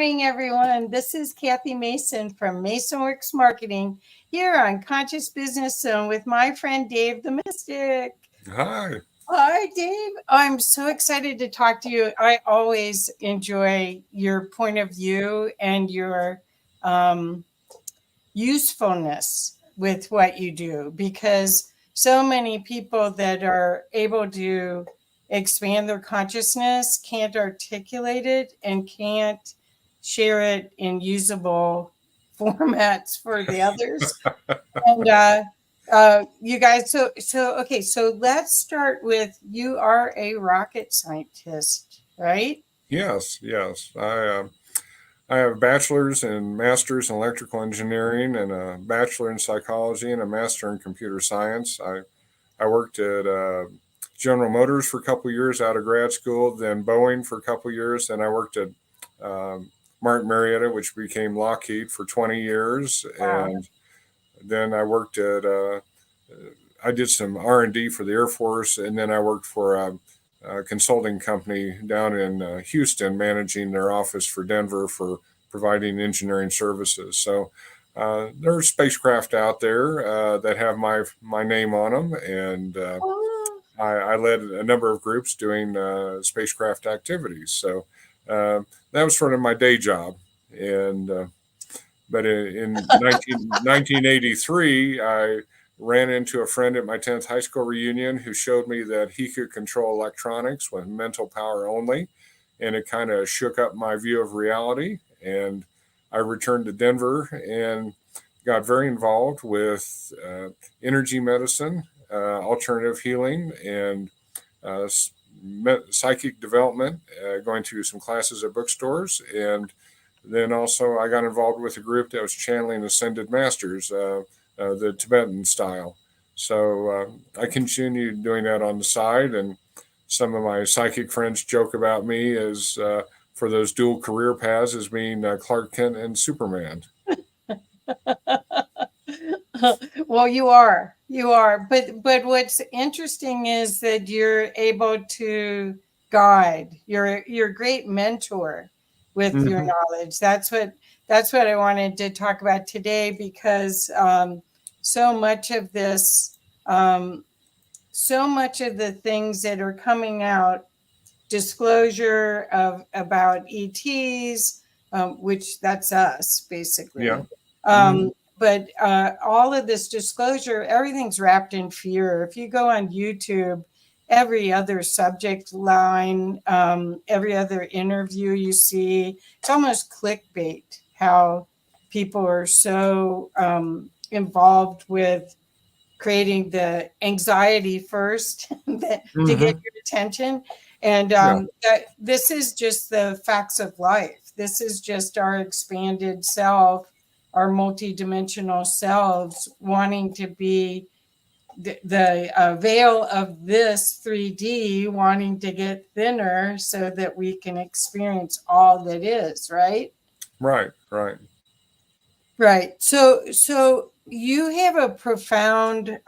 morning, everyone. This is Kathy Mason from MasonWorks Marketing here on Conscious Business Zone with my friend Dave the Mystic. Hi. Hi, Dave. I'm so excited to talk to you. I always enjoy your point of view and your usefulness with what you do, because so many people that are able to expand their consciousness can't articulate it and can't share it in usable formats for the others. And you guys, okay, so let's start with, you are a rocket scientist, right? Yes. I have a bachelor's and master's in electrical engineering and a bachelor in psychology and a master in computer science. I worked at General Motors for a couple of years out of grad school, then Boeing for a couple of years. Then I worked at Martin Marietta, which became Lockheed, for 20 years. Wow. And then I worked at, I did some R&D for the Air Force, and then I worked for a consulting company down in Houston, managing their office for Denver for providing engineering services. So there's spacecraft out there that have my name on them, and I led a number of groups doing spacecraft activities. So that was sort of my day job. And but in 1983, I ran into a friend at my 10th high school reunion who showed me that he could control electronics with mental power only. And it kind of shook up my view of reality. And I returned to Denver and got very involved with energy medicine, alternative healing, and psychic development, going to some classes at bookstores. And then also I got involved with a group that was channeling ascended masters, the Tibetan style. So I continued doing that on the side, and some of my psychic friends joke about me as for those dual career paths as being Clark Kent and Superman. Well, you are, but what's interesting is that you're able to guide. You're a great mentor with your knowledge. That's what I wanted to talk about today, because so much of this, so much of the things that are coming out, disclosure about ETs, which that's us basically. Yeah. But all of this disclosure, everything's wrapped in fear. If you go on YouTube, every other subject line, every other interview you see, it's almost clickbait how people are so involved with creating the anxiety first to get your attention. And this is just the facts of life. This is just our expanded self, our multidimensional selves wanting to be the veil of this 3D, wanting to get thinner so that we can experience all that is, right? Right. So you have a profound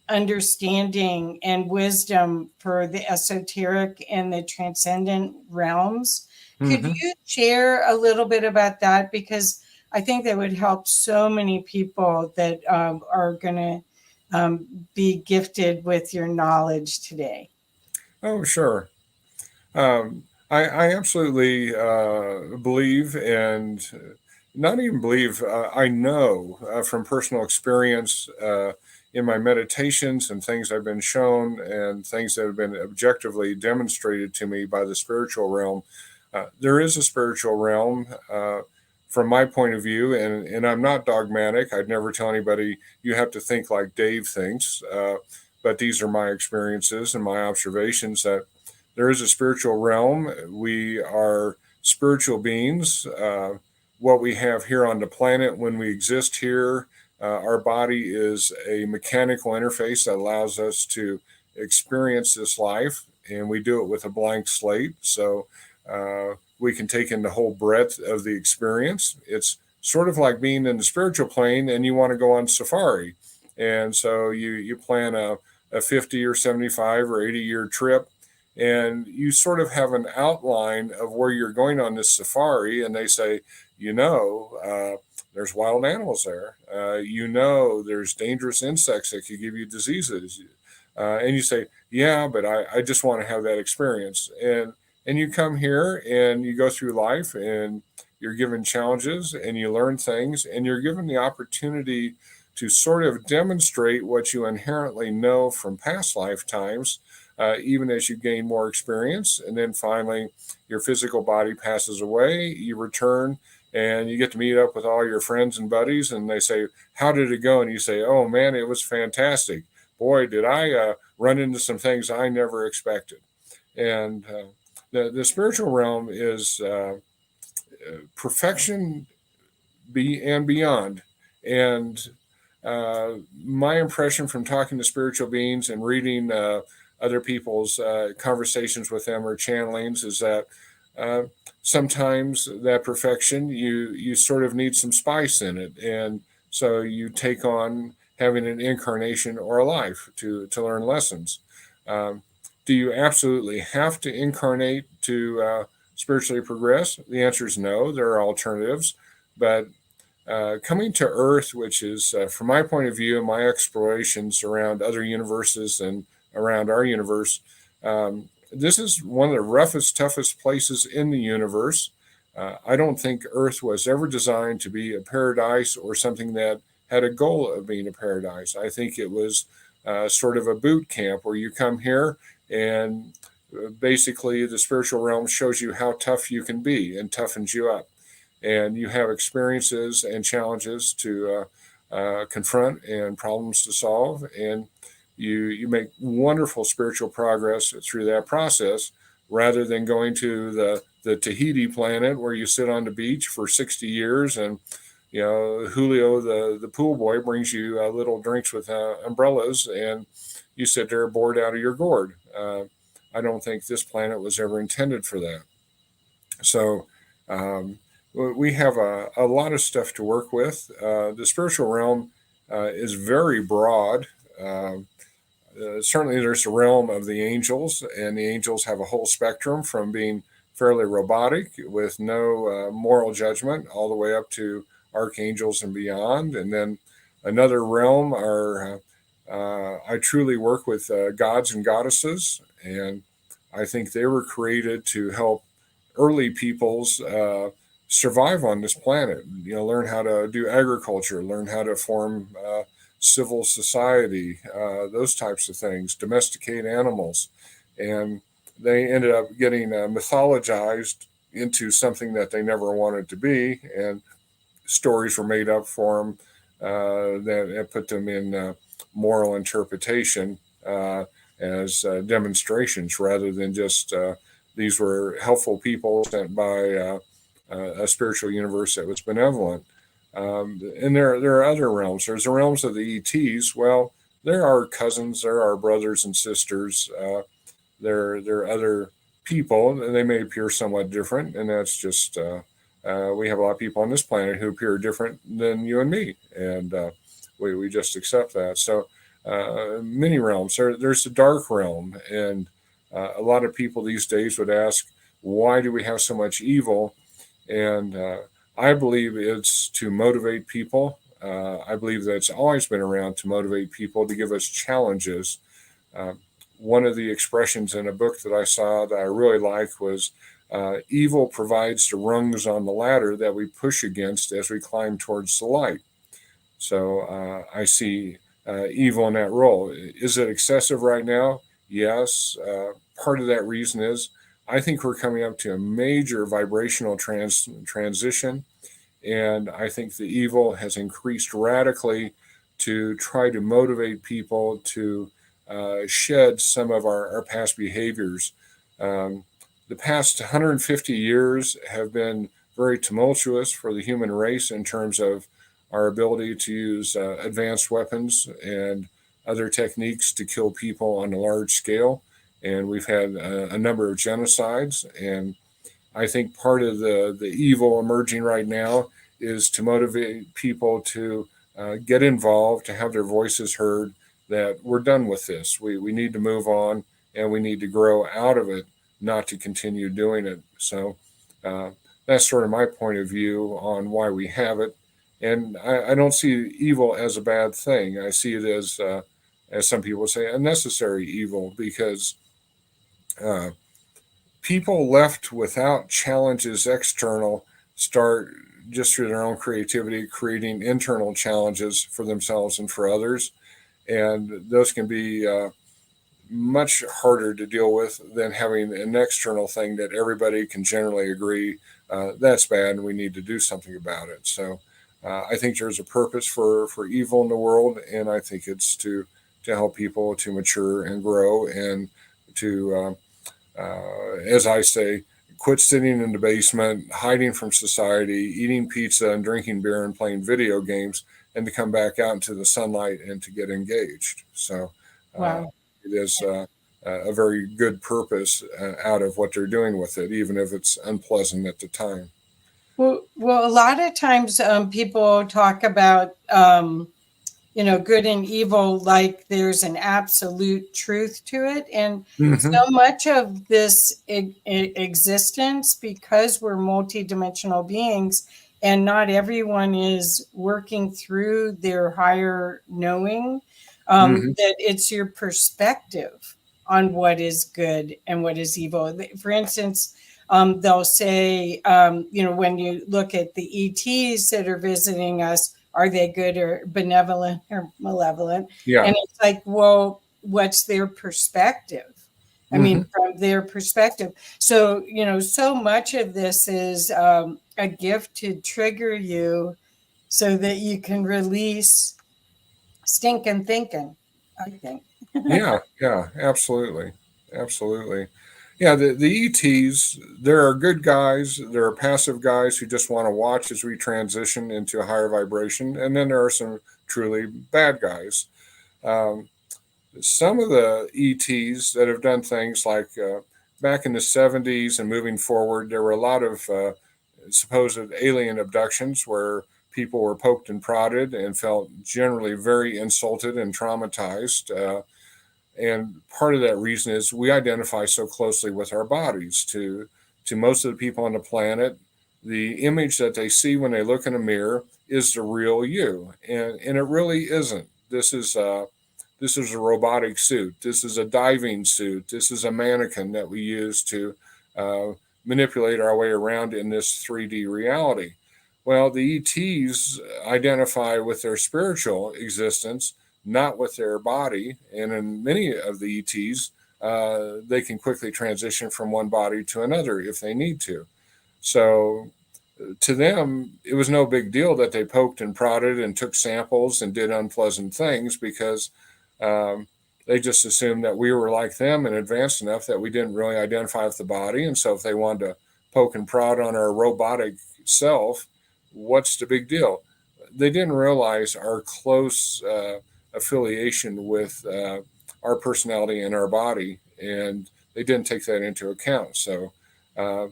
understanding and wisdom for the esoteric and the transcendent realms. Could you share a little bit about that? Because I think that would help so many people that are going to be gifted with your knowledge today. Oh, sure. I absolutely believe, and not even believe, I know from personal experience in my meditations and things I've been shown and things that have been objectively demonstrated to me by the spiritual realm. There is a spiritual realm from my point of view, and I'm not dogmatic. I'd never tell anybody you have to think like Dave thinks, but these are my experiences and my observations that there is a spiritual realm. We are spiritual beings. What we have here on the planet when we exist here, our body is a mechanical interface that allows us to experience this life, and we do it with a blank slate. So we can take in the whole breadth of the experience. It's sort of like being in the spiritual plane and you want to go on safari. And so you plan a 50 or 75 or 80-year trip, and you sort of have an outline of where you're going on this safari, and they say, there's wild animals there. There's dangerous insects that could give you diseases. And you say, yeah, but I just want to have that experience. And you come here and you go through life and you're given challenges and you learn things and you're given the opportunity to sort of demonstrate what you inherently know from past lifetimes, even as you gain more experience. And then finally, your physical body passes away, you return, and you get to meet up with all your friends and buddies, and they say, how did it go? And you say, oh man, it was fantastic. Boy, did I run into some things I never expected. And the spiritual realm is perfection and beyond. And my impression from talking to spiritual beings and reading other people's conversations with them or channelings is that sometimes that perfection, you sort of need some spice in it. And so you take on having an incarnation or a life to learn lessons. Do you absolutely have to incarnate to spiritually progress? The answer is no. There are alternatives. But coming to Earth, which is, from my point of view, my explorations around other universes and around our universe, this is one of the roughest, toughest places in the universe. I don't think Earth was ever designed to be a paradise or something that had a goal of being a paradise. I think it was sort of a boot camp where you come here and basically the spiritual realm shows you how tough you can be and toughens you up. And you have experiences and challenges to confront and problems to solve. And you make wonderful spiritual progress through that process rather than going to the Tahiti planet where you sit on the beach for 60 years and Julio, the pool boy, brings you little drinks with umbrellas, and you sit there bored out of your gourd. I don't think this planet was ever intended for that. So we have a lot of stuff to work with. The spiritual realm is very broad. Certainly, there's the realm of the angels, and the angels have a whole spectrum from being fairly robotic with no moral judgment all the way up to archangels and beyond. And then another realm are I truly work with gods and goddesses, and I think they were created to help early peoples survive on this planet. Learn how to do agriculture, learn how to form civil society, those types of things, domesticate animals, and they ended up getting mythologized into something that they never wanted to be, and stories were made up for them that put them in moral interpretation as demonstrations rather than just these were helpful people sent by a spiritual universe that was benevolent. And there are other realms. There's the realms of the ETs. Well, there are cousins, there are brothers and sisters. There are other people, and they may appear somewhat different, and that's just we have a lot of people on this planet who appear different than you and me, and we just accept that. So many realms. There's the dark realm, and a lot of people these days would ask, why do we have so much evil? And I believe it's to motivate people. I believe that it's always been around to motivate people, to give us challenges. One of the expressions in a book that I saw that I really liked was evil provides the rungs on the ladder that we push against as we climb towards the light. So I see evil in that role. Is it excessive right now? Yes. Part of that reason is I think we're coming up to a major vibrational transition, and I think the evil has increased radically to try to motivate people to shed some of our past behaviors. The past 150 years have been very tumultuous for the human race in terms of our ability to use advanced weapons and other techniques to kill people on a large scale. And we've had a number of genocides. And I think part of the evil emerging right now is to motivate people to get involved, to have their voices heard, that we're done with this. We need to move on and we need to grow out of it, not to continue doing it. So uh, that's sort of my point of view on why we have it. And I don't see evil as a bad thing. I see it as some people say, a necessary evil, because uh, people left without challenges external start just through their own creativity creating internal challenges for themselves and for others, and those can be much harder to deal with than having an external thing that everybody can generally agree that's bad and we need to do something about it. So I think there's a purpose for evil in the world, and I think it's to help people to mature and grow, and to as I say, quit sitting in the basement, hiding from society, eating pizza and drinking beer and playing video games, and to come back out into the sunlight and to get engaged. So uh, Wow. it is a very good purpose out of what they're doing with it, even if it's unpleasant at the time. Well, a lot of times people talk about good and evil like there's an absolute truth to it, and Hmm. so much of this existence, because we're multidimensional beings and not everyone is working through their higher knowing, Hmm. that it's your perspective on what is good and what is evil. For instance, they'll say, when you look at the ETs that are visiting us, are they good or benevolent or malevolent? Yeah. And it's like, well, what's their perspective? I mean, Hmm. from their perspective. So, so much of this is a gift to trigger you so that you can release stinking thinking, I think. Yeah. Yeah. Absolutely. Absolutely. Yeah, the ETs, there are good guys, there are passive guys who just want to watch as we transition into a higher vibration, and then there are some truly bad guys. Um, some of the ETs that have done things like back in the 70s and moving forward, there were a lot of supposed alien abductions where people were poked and prodded and felt generally very insulted and traumatized. And part of that reason is we identify so closely with our bodies. To most of the people on the planet, the image that they see when they look in a mirror is the real you, and it really isn't. This is a robotic suit. This is a diving suit. This is a mannequin that we use to uh, manipulate our way around in this 3D reality. Well, the ETs identify with their spiritual existence, not with their body. And in many of the ETs, they can quickly transition from one body to another if they need to. So to them, it was no big deal that they poked and prodded and took samples and did unpleasant things, because um, they just assumed that we were like them and advanced enough that we didn't really identify with the body. And so if they wanted to poke and prod on our robotic self, what's the big deal? They didn't realize our close affiliation with our personality and our body, and they didn't take that into account. So uh,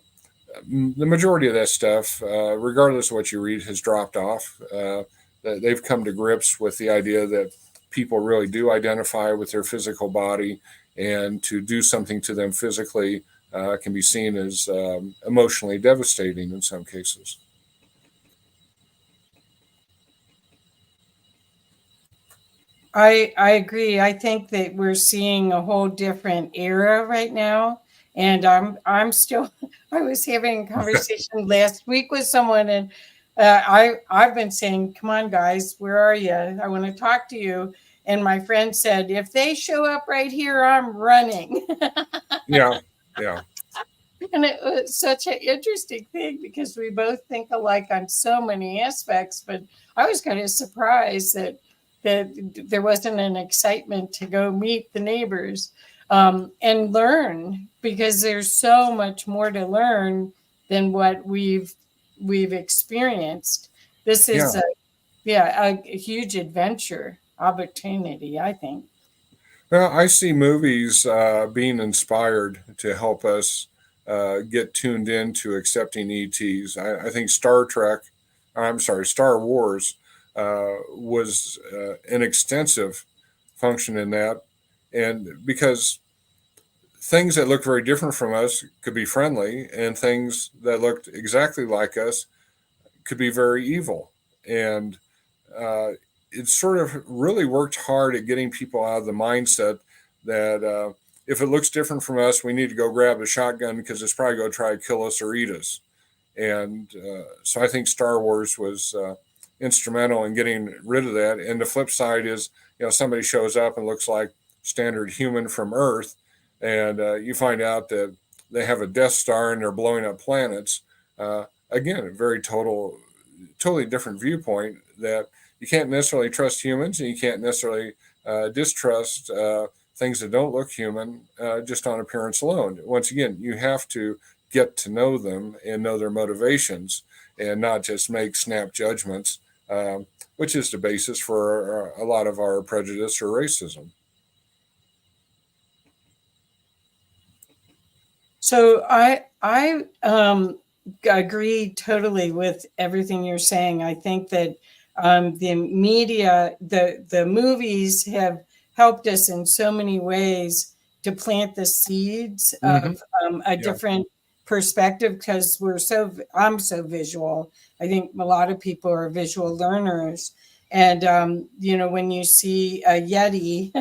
the majority of that stuff, regardless of what you read, has dropped off. They've come to grips with the idea that people really do identify with their physical body, and to do something to them physically can be seen as emotionally devastating in some cases. I agree. I think that we're seeing a whole different era right now, and I'm still. I was having a conversation last week with someone, and I've been saying, "Come on, guys, where are you? I want to talk to you." And my friend said, "If they show up right here, I'm running." Yeah, yeah, And it was such an interesting thing because we both think alike on so many aspects. But I was kind of surprised that there wasn't an excitement to go meet the neighbors and learn, because there's so much more to learn than what we've experienced. This yeah. is a huge adventure opportunity, I think. Well, I see movies being inspired to help us get tuned in to accepting ETs. I think Star Trek, I'm sorry, Star Wars was an extensive function in that. And because things that look very different from us could be friendly, and things that looked exactly like us could be very evil. And uh, it sort of really worked hard at getting people out of the mindset that if it looks different from us, we need to go grab a shotgun because it's probably going to try to kill us or eat us. And so I think Star Wars was instrumental in getting rid of that. And the flip side is, somebody shows up and looks like standard human from Earth, and you find out that they have a Death Star and they're blowing up planets. Again, a very totally different viewpoint that you can't necessarily trust humans, and you can't necessarily distrust things that don't look human just on appearance alone. Once again, you have to get to know them and know their motivations, and not just make snap judgments, which is the basis for a lot of our prejudice or racism. So I agree totally with everything you're saying. I think that the media, the movies have helped us in so many ways to plant the seeds Mm-hmm. of a Yeah. different perspective, because I'm so visual. I think a lot of people are visual learners, and when you see a yeti,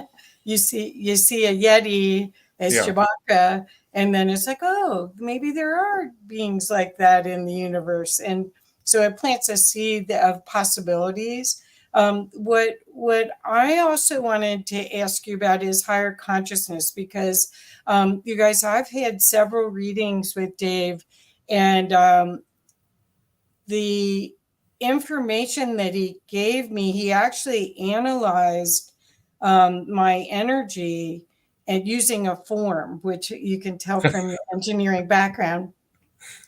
you see a yeti as Yeah. Chewbacca, and then it's like, oh, maybe there are beings like that in the universe. And so it plants a seed of possibilities. What I also wanted to ask you about is higher consciousness, because you guys, I've had several readings with Dave, and the information that he gave me, he actually analyzed my energy and using a form, which you can tell from your engineering background,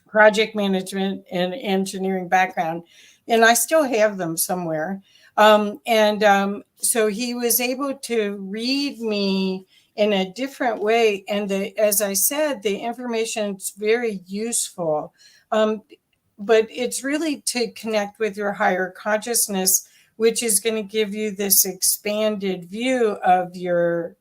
project management and engineering background. And I still have them somewhere. So he was able to read me in a different way. And as I said, the information is very useful. But it's really to connect with your higher consciousness, which is going to give you this expanded view of your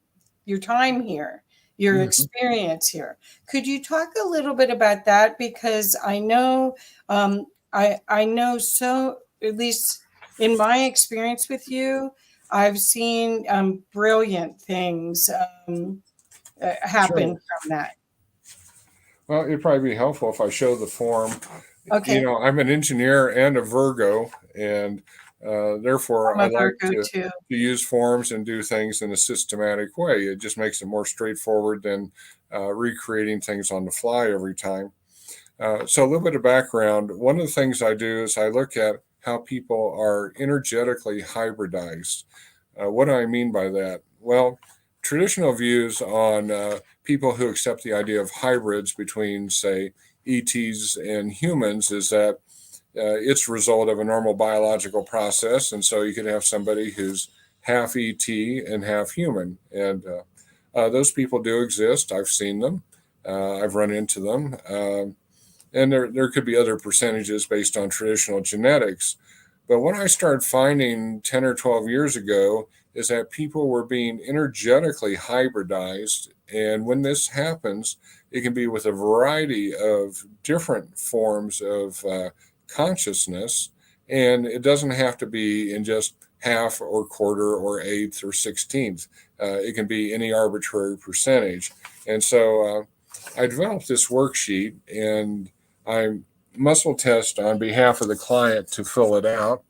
time here, your Mm-hmm. experience here. Could you talk a little bit about that? Because I know, I know, so at least in my experience with you, I've seen brilliant things happen Sure. from that. Well, it'd probably be helpful if I show the form. Okay, I'm an engineer and a Virgo, and therefore I'm I a like Virgo too. to use forms and do things in a systematic way. It just makes it more straightforward than recreating things on the fly every time. So a little bit of background. One of the things I do is I look at how people are energetically hybridized. What do I mean by that? Well, traditional views on people who accept the idea of hybrids between, say, ETs and humans is that it's a result of a normal biological process. And so you can have somebody who's half ET and half human. And those people do exist. I've seen them, I've run into them. And there could be other percentages based on traditional genetics. But what I started finding 10 or 12 years ago is that people were being energetically hybridized. And when this happens, it can be with a variety of different forms of consciousness. And it doesn't have to be in just half or quarter or eighth or 16th. It can be any arbitrary percentage. And so I developed this worksheet, and I muscle test on behalf of the client to fill it out.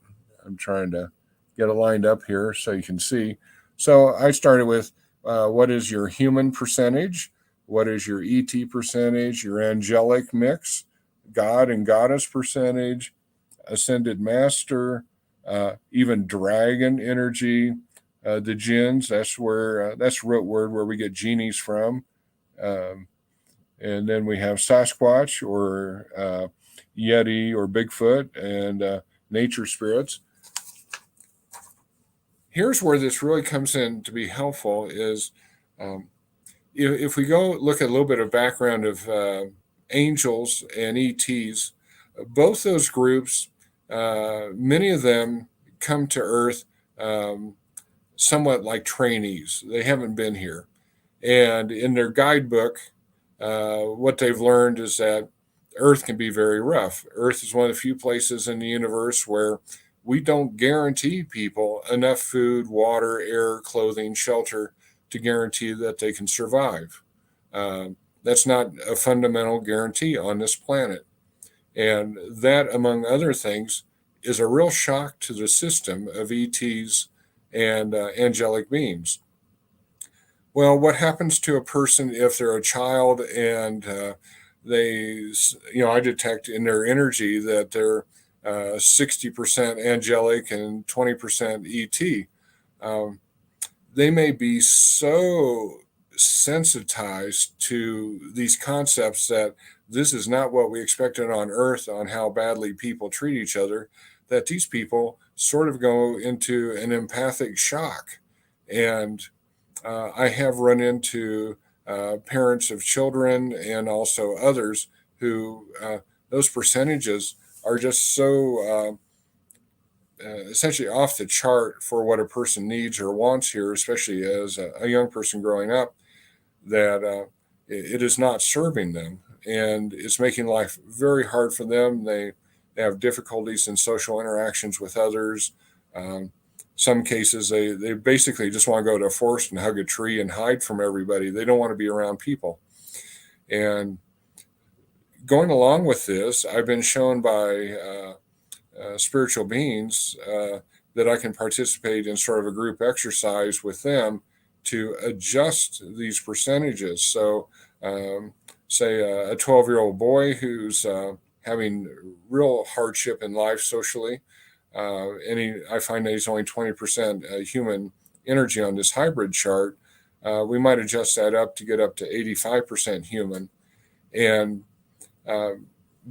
I'm trying to get it lined up here so you can see. So I started with what is your human percentage? What is your ET percentage? Your angelic mix, God and goddess percentage, ascended master, even dragon energy, the jinns. That's root word where we get genies from. Um, and then we have Sasquatch or Yeti or Bigfoot and nature spirits. Here's where this really comes in to be helpful is um, if we go look at a little bit of background of angels and ETs, both those groups, many of them come to Earth somewhat like trainees. They haven't been here. And in their guidebook, what they've learned is that Earth can be very rough. Earth is one of the few places in the universe where we don't guarantee people enough food, water, air, clothing, shelter to guarantee that they can survive. That's not a fundamental guarantee on this planet. And that, among other things, is a real shock to the system of ETs and angelic beings. Well, what happens to a person if they're a child and I detect in their energy that they're 60% angelic and 20% ET. Um, they may be so sensitized to these concepts that this is not what we expected on Earth on how badly people treat each other, that these people sort of go into an empathic shock. And I have run into parents of children and also others who those percentages are just so essentially off the chart for what a person needs or wants here, especially as a young person growing up, that it is not serving them and it's making life very hard for them. They have difficulties in social interactions with others. Um, some cases, they basically just want to go to a forest and hug a tree and hide from everybody. They don't want to be around people. And going along with this, I've been shown by spiritual beings that I can participate in sort of a group exercise with them to adjust these percentages. So, say a 12-year-old boy who's having real hardship in life socially, I find that he's only 20% human energy on this hybrid chart. We might adjust that up to get up to 85% human. And uh,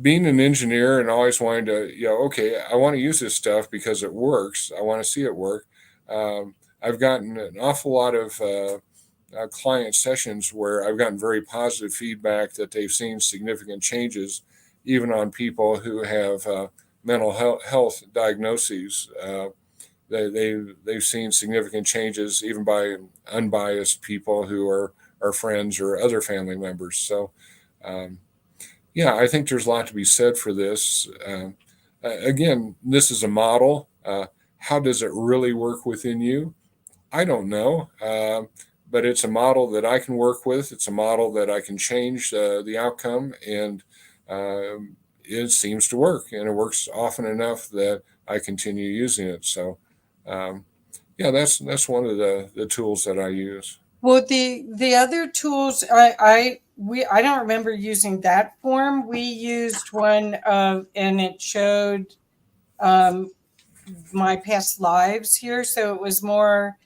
being an engineer and always wanting to, okay, I want to use this stuff because it works. I want to see it work. I've gotten an awful lot of client sessions where I've gotten very positive feedback that they've seen significant changes, even on people who have mental health diagnoses. They've seen significant changes even by unbiased people who are friends or other family members. So, um, yeah, I think there's a lot to be said for this. Again, this is a model. How does it really work within you? I don't know. But it's a model that I can work with. It's a model that I can change the outcome, and it seems to work. And it works often enough that I continue using it. So, um, yeah, that's one of the tools that I use. Well, the other tools I don't remember using that form. We used one and it showed um, my past lives here, so it was more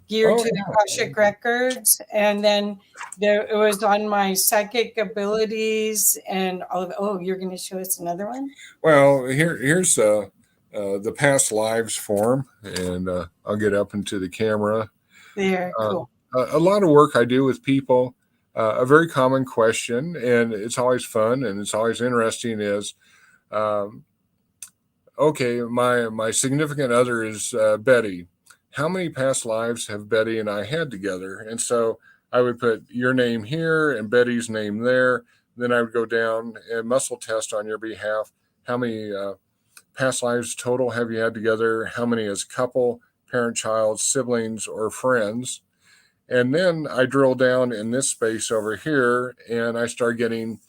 geared Oh, to the Akashic records, and then it was on my psychic abilities and all of. Oh, you're going to show us another one? well, here's the past lives form, and I'll get up into the camera. There, Uh, cool. a lot of work I do with people. A very common question, and it's always fun and it's always interesting, is um, okay, my significant other is Betty. How many past lives have Betty and I had together? And so I would put your name here and Betty's name there. Then I would go down and muscle test on your behalf. How many past lives total have you had together? How many as couple, parent, child, siblings, or friends? And then I drill down in this space over here and I start getting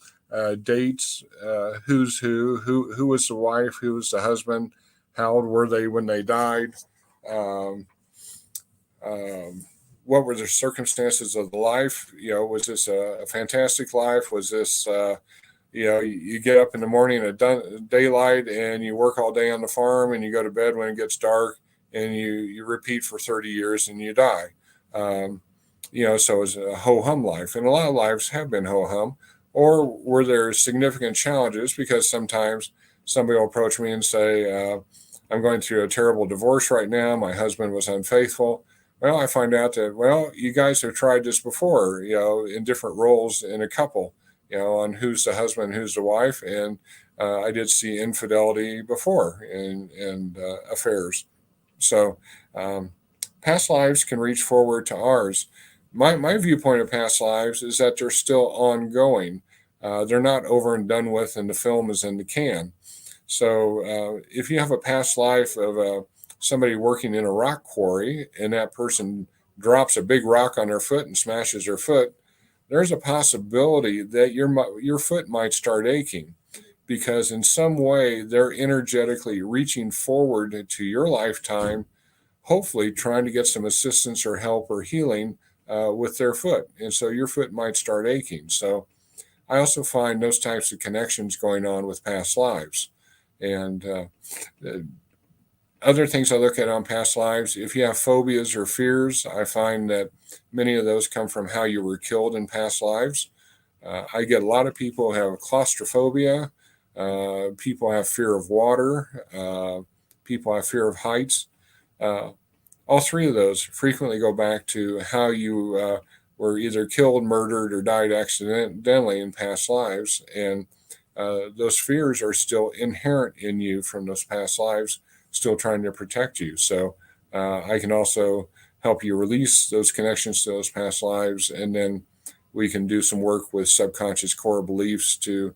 dates, who's who was the wife, who was the husband, how old were they when they died, um, um, what were the circumstances of the life? Was this a fantastic life? Was this, you get up in the morning at daylight and you work all day on the farm and you go to bed when it gets dark and you repeat for 30 years and you die. Um, so it's a ho hum life. And a lot of lives have been ho hum. Or were there significant challenges? Because sometimes somebody will approach me and say, I'm going through a terrible divorce right now. My husband was unfaithful. Well, I find out that, well, you guys have tried this before, in different roles in a couple, on who's the husband, who's the wife. And I did see infidelity before in affairs. So um, past lives can reach forward to ours. my viewpoint of past lives is that they're still ongoing. They're not over and done with, and the film is in the can. So if you have a past life of somebody working in a rock quarry, and that person drops a big rock on their foot and smashes their foot, there's a possibility that your foot might start aching, because in some way they're energetically reaching forward to your lifetime, hopefully trying to get some assistance or help or healing with their foot. And so your foot might start aching. So I also find those types of connections going on with past lives. And uh, other things I look at on past lives, if you have phobias or fears, I find that many of those come from how you were killed in past lives. I get a lot of people who have claustrophobia, people have fear of water, people have fear of heights. Uh, all three of those frequently go back to how you were either killed, murdered, or died accidentally in past lives. And those fears are still inherent in you from those past lives, still trying to protect you. So I can also help you release those connections to those past lives, and then we can do some work with subconscious core beliefs to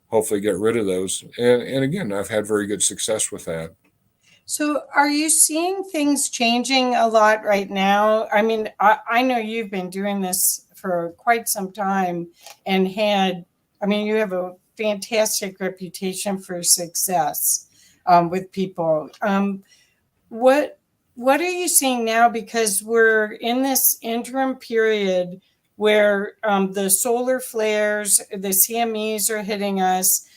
hopefully get rid of those. And again, I've had very good success with that. So, are you seeing things changing a lot right now? I mean, I know you've been doing this for quite some time and I mean, you have a fantastic reputation for success with people. What what are you seeing now? Because we're in this interim period where the solar flares, the CMEs are hitting us.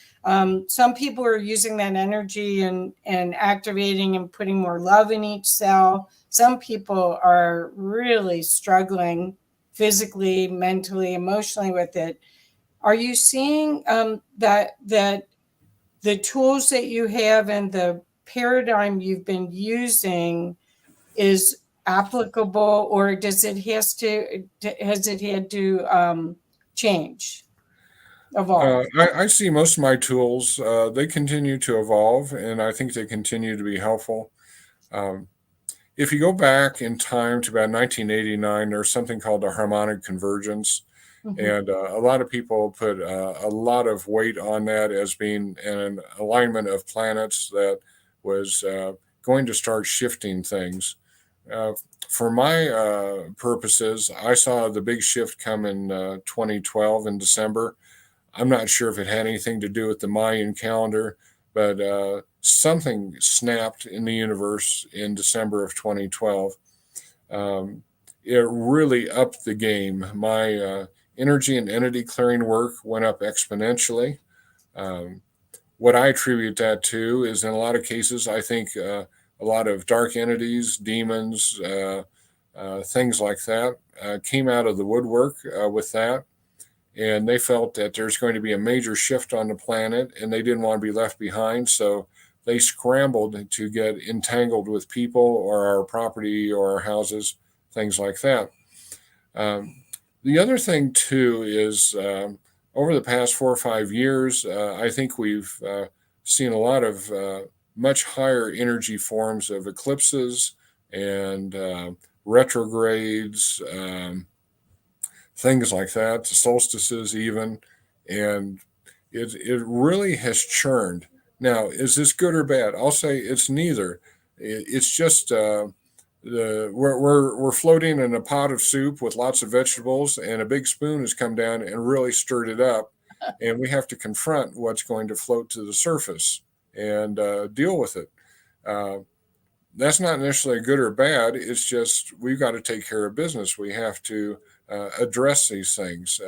Some people are using that energy and activating and putting more love in each cell. Some people are really struggling physically, mentally, emotionally with it. Are you seeing that the tools that you have and the paradigm you've been using is applicable, or has it had to change, evolve? I see most of my tools, they continue to evolve, and I think they continue to be helpful. Um, if you go back in time to about 1989, there's something called the harmonic convergence. Mhm. And a lot of people put a lot of weight on that as being an alignment of planets that was going to start shifting things. Uh, for my purposes, I saw the big shift come in 2012 in December. I'm not sure if it had anything to do with the Mayan calendar, but something snapped in the universe in December of 2012. Um, it really upped the game. My energy and entity clearing work went up exponentially. Um, what I attribute that to is, in a lot of cases, I think a lot of dark entities, demons, things like that came out of the woodwork with that. And they felt that there's going to be a major shift on the planet, and they didn't want to be left behind. So they scrambled to get entangled with people or our property or our houses, things like that. Um, the other thing, too, is over the past 4 or 5 years, I think we've seen a lot of much higher energy forms of eclipses and retrogrades, things like that, the solstices even, and it really has churned. Now, is this good or bad? I'll say it's neither. It's just we're floating in a pot of soup with lots of vegetables, and a big spoon has come down and really stirred it up, and we have to confront what's going to float to the surface and deal with it. Uh, that's not necessarily good or bad. It's just we've got to take care of business. We have to address these things.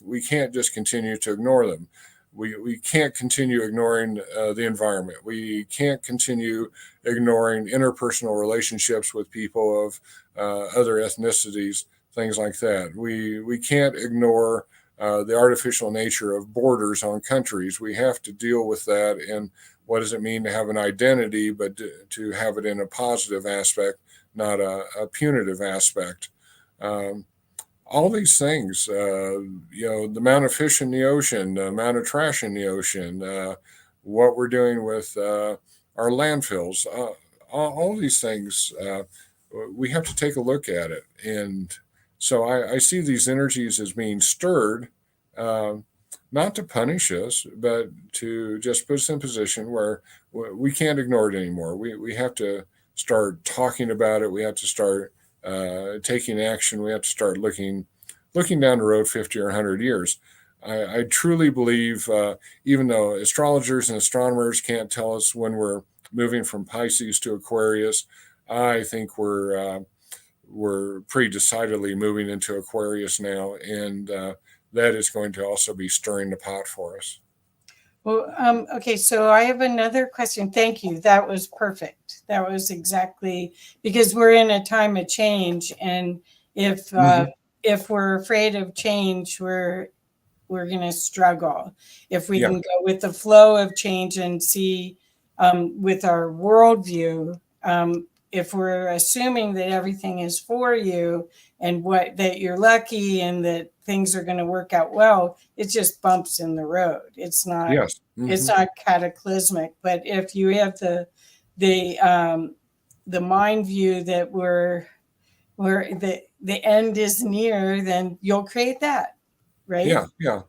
We can't just continue to ignore them. We can't continue ignoring the environment. We can't continue ignoring interpersonal relationships with people of other ethnicities, things like that. We can't ignore the artificial nature of borders on countries. We have to deal with that. And what does it mean to have an identity, but to have it in a positive aspect, not a punitive aspect? Um, all these things, the amount of fish in the ocean, the amount of trash in the ocean, what we're doing with our landfills, all these things, we have to take a look at it. And So I see these energies as being stirred, uh, not to punish us, but to just put us in a position where we can't ignore it anymore. We have to start talking about it. We have to start taking action. We have to start looking down the road 50 or 100 years. I truly believe, even though astrologers and astronomers can't tell us when we're moving from Pisces to Aquarius, I think we're pretty decidedly moving into Aquarius now, and that is going to also be stirring the pot for us. Well, okay, so I have another question. Thank you. That was perfect. That was exactly because we're in a time of change, and if we're afraid of change, we're going to struggle. If we Yeah. can go with the flow of change and see with our worldview, if we're assuming that everything is for you and that you're lucky and that things are going to work out well, it's just bumps in the road. It's not. Yes. It's not cataclysmic. But if you have the mind view that the end is near, then you'll create that, right? Yeah. Yeah.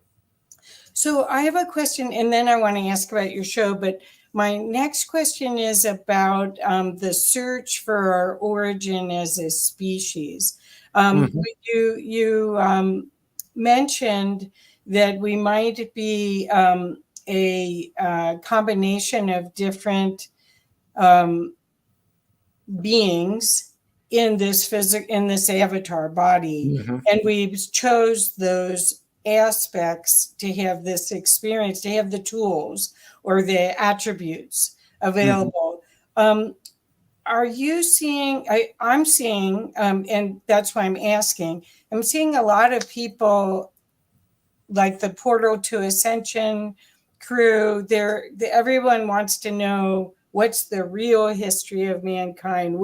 So I have a question, and then I want to ask about your show. But my next question is about the search for our origin as a species. You mentioned that we might be a combination of different beings in this avatar body, and we chose those aspects to have this experience, to have the tools or the attributes available. Are you seeing? I'm seeing, and that's why I'm asking. I'm seeing a lot of people like the Portal to Ascension crew. Everyone wants to know what's the real history of mankind.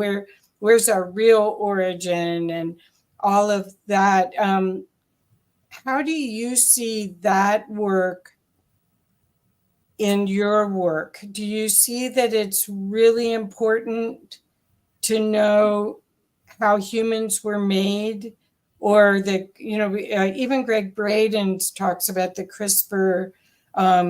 Where's our real origin and all of that. How do you see that work in your work? Do you see that it's really important to know how humans were made, or even Greg Braden talks about the CRISPR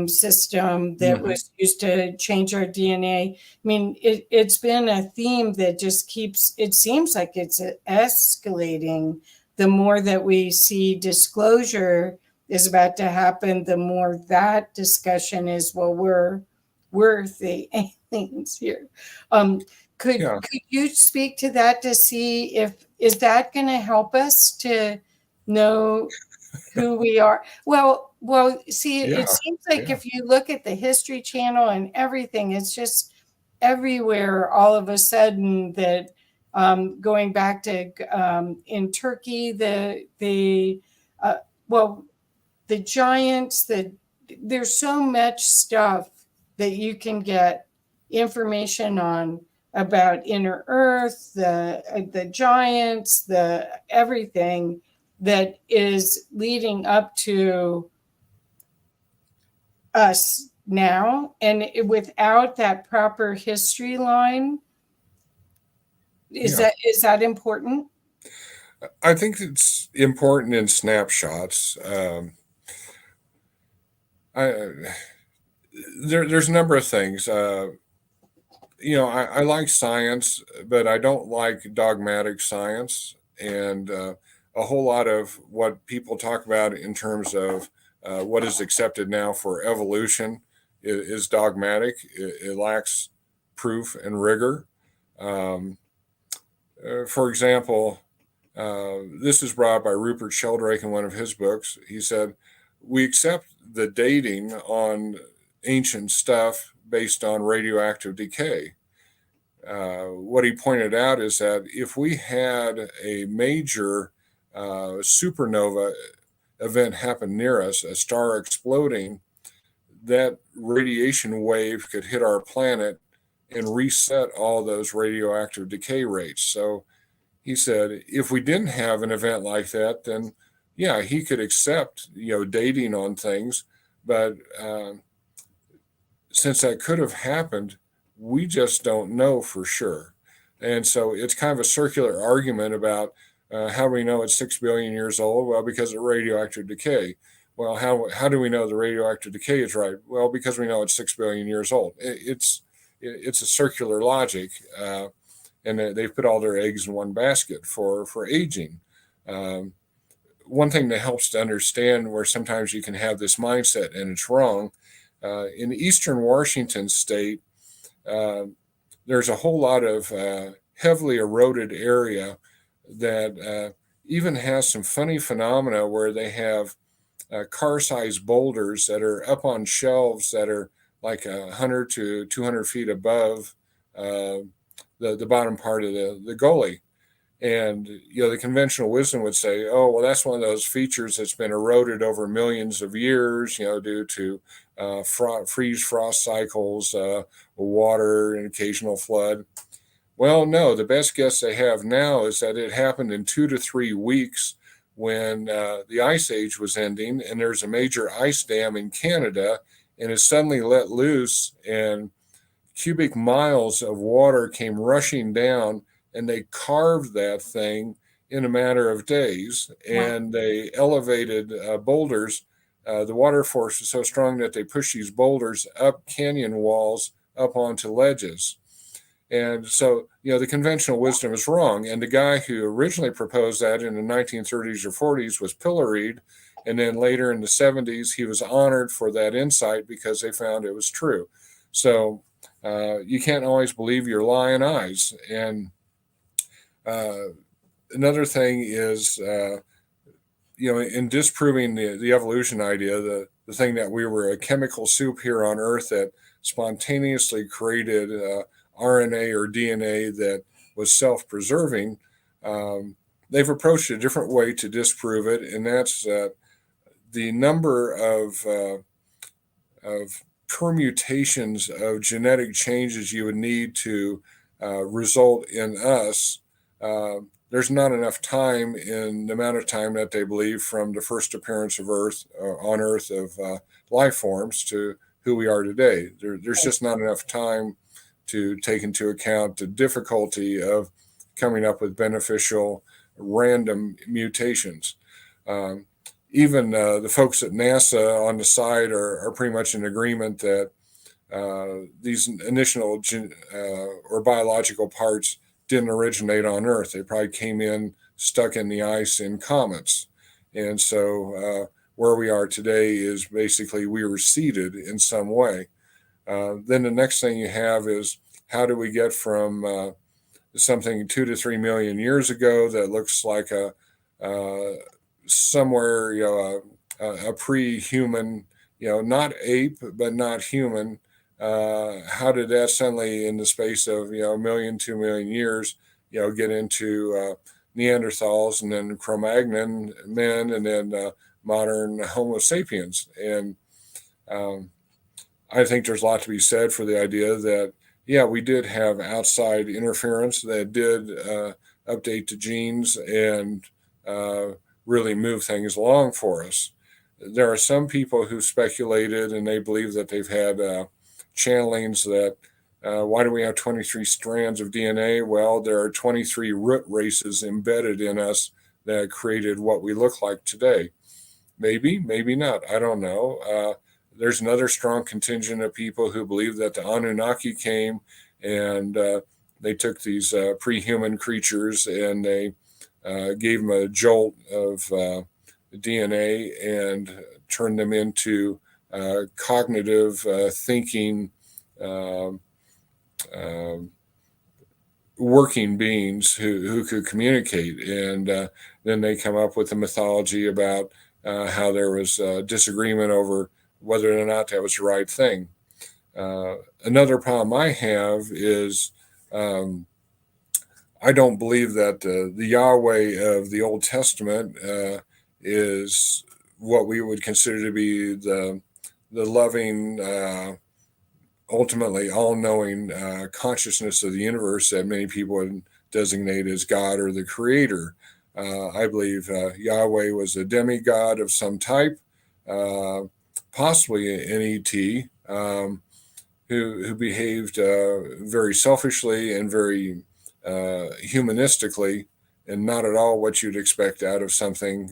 system that was used to change our DNA. I mean, it's been a theme that just keeps, it seems like it's escalating. The more that we see disclosure is about to happen, the more that discussion is, well, we're the aliens here. Could you speak to that to see is that going to help us to know who we are? Well, see, it seems like if you look at the History Channel and everything, it's just everywhere all of a sudden that going back to in Turkey, the giants, there's so much stuff that you can get information on about inner earth, the giants, the everything that is leading up to us now. And without that proper history line, is that important? I think it's important in snapshots. There's a number of things. I like science, but I don't like dogmatic science. And a whole lot of what people talk about in terms of what is accepted now for evolution is dogmatic. It lacks proof and rigor. For example, this is brought up by Rupert Sheldrake in one of his books. He said, we accept the dating on ancient stuff based on radioactive decay. What he pointed out is that if we had a major supernova event happen near us, a star exploding, that radiation wave could hit our planet and reset all those radioactive decay rates. So he said, if we didn't have an event like that, then yeah, he could accept, dating on things, but since that could have happened, we just don't know for sure. And so it's kind of a circular argument about, How do we know it's 6 billion years old? Well, because of radioactive decay. Well, how do we know the radioactive decay is right? Well, because we know it's 6 billion years old. It's a circular logic, and they've put all their eggs in one basket for aging. Um, One thing that helps to understand where sometimes you can have this mindset and it's wrong. In eastern Washington state, uh, there's a whole lot of heavily eroded area that even has some funny phenomena where they have car-sized boulders that are up on shelves that are like 100 to 200 feet above uh, the bottom part of the gully. And the conventional wisdom would say, "Oh, well, that's one of those features that's been eroded over millions of years, due to freeze frost cycles, water, and occasional flood." Well, no, the best guess they have now is that it happened in 2 to 3 weeks when the ice age was ending, and there's a major ice dam in Canada, and it suddenly let loose, and cubic miles of water came rushing down, and they carved that thing in a matter of days, Wow. and they elevated boulders. The water force was so strong that they pushed these boulders up canyon walls up onto ledges. And so, the conventional wisdom is wrong. And the guy who originally proposed that in the 1930s or 40s was pilloried. And then later in the 70s, he was honored for that insight because they found it was true. So you can't always believe your lying eyes. And uh, another thing is, in disproving the evolution idea, the thing that we were a chemical soup here on Earth that spontaneously created RNA or DNA that was self-preserving, they've approached a different way to disprove it, and that's the number of permutations of genetic changes you would need to result in us. There's not enough time in the amount of time that they believe from the first appearance of Earth on Earth of life forms to who we are today. There's just not enough time to take into account the difficulty of coming up with beneficial random mutations. Um, Even the folks at NASA on the side are pretty much in agreement that these initial or biological parts didn't originate on Earth. They probably came in stuck in the ice in comets. And so where we are today is basically we were seeded in some way. Then the next thing you have is how do we get from something 2 to 3 million years ago that looks like uh, somewhere, a pre-human, not ape, but not human. How did that suddenly, in the space of a million, 2 million years, get into Neanderthals and then Cro-Magnon men and then modern Homo sapiens? And um, I think there's a lot to be said for the idea that, yeah, we did have outside interference that did update the genes and uh, really move things along for us. There are some people who speculated and they believe that they've had channelings that why do we have 23 strands of DNA? Well, there are 23 root races embedded in us that created what we look like today. Maybe, maybe not. I don't know. There's another strong contingent of people who believe that the Anunnaki came and they took these pre-human creatures and they gave them a jolt of DNA and turned them into cognitive thinking um um working beings who could communicate. And then they come up with a mythology about how there was disagreement over whether or not that was the right thing. Another problem I have is um, I don't believe that the Yahweh of the Old Testament is what we would consider to be the loving, ultimately all-knowing consciousness of the universe that many people would designate as God or the Creator. I believe Yahweh was a demigod of some type, uh, possibly an ET, who behaved very selfishly and very humanistically, and not at all what you'd expect out of something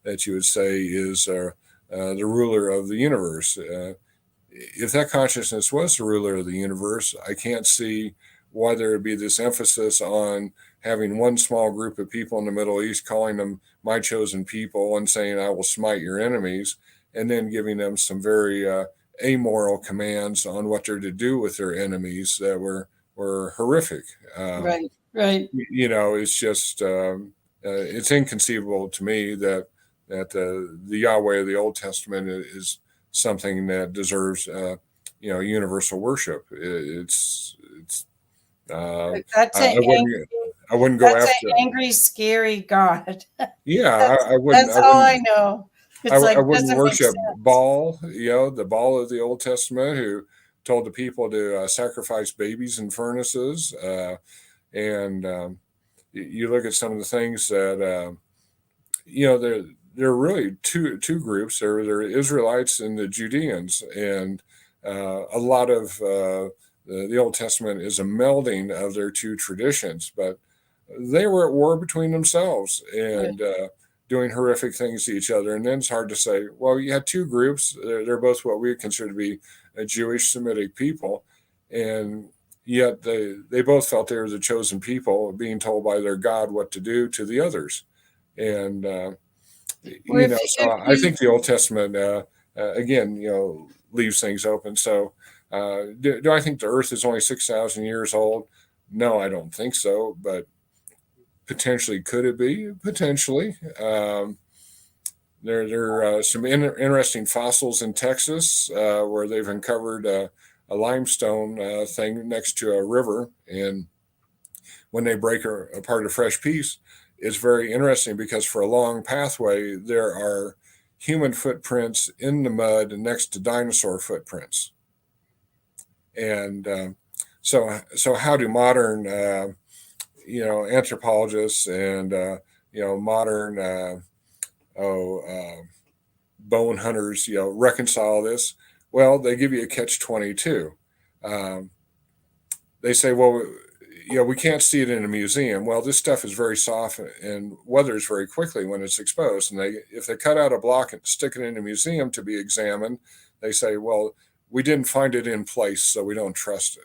that you would say is the ruler of the universe. If that consciousness was the ruler of the universe, I can't see why there would be this emphasis on having one small group of people in the Middle East, calling them my chosen people and saying, I will smite your enemies, and then giving them some very amoral commands on what they're to do with their enemies that were horrific. Right. Right. It's just it's inconceivable to me that the Yahweh of the Old Testament is something that deserves universal worship. It's That's I an wouldn't go That's an after. angry, scary God. Yeah, That's I wouldn't. that's all I know. It's I like wouldn't doesn't make worship sense. Baal. The Baal of the Old Testament, who told the people to sacrifice babies in furnaces. And you look at some of the things that there are really two groups. There are Israelites and the Judeans, and a lot of the Old Testament is a melding of their two traditions. But they were at war between themselves Right. and doing horrific things to each other. And then it's hard to say, well, you had two groups. They're both what we consider to be a Jewish Semitic people, and yet they both felt they were the chosen people, being told by their God what to do to the others. And Well, so if I you think the Old Testament again, leaves things open. So do I think the Earth is only 6,000 years old? No, I don't think so. But potentially, could it be? Potentially. There are some interesting fossils in Texas where they've uncovered a limestone thing next to a river, and when they break apart a fresh piece, it's very interesting because for a long pathway there are human footprints in the mud next to dinosaur footprints, and so how do modern anthropologists and modern oh bone hunters reconcile this? Well, they give you a catch-22. Um, they say, well, we can't see it in a museum. Well, this stuff is very soft and weathers very quickly when it's exposed. And if they cut out a block and stick it in a museum to be examined, they say, well, we didn't find it in place, so we don't trust it.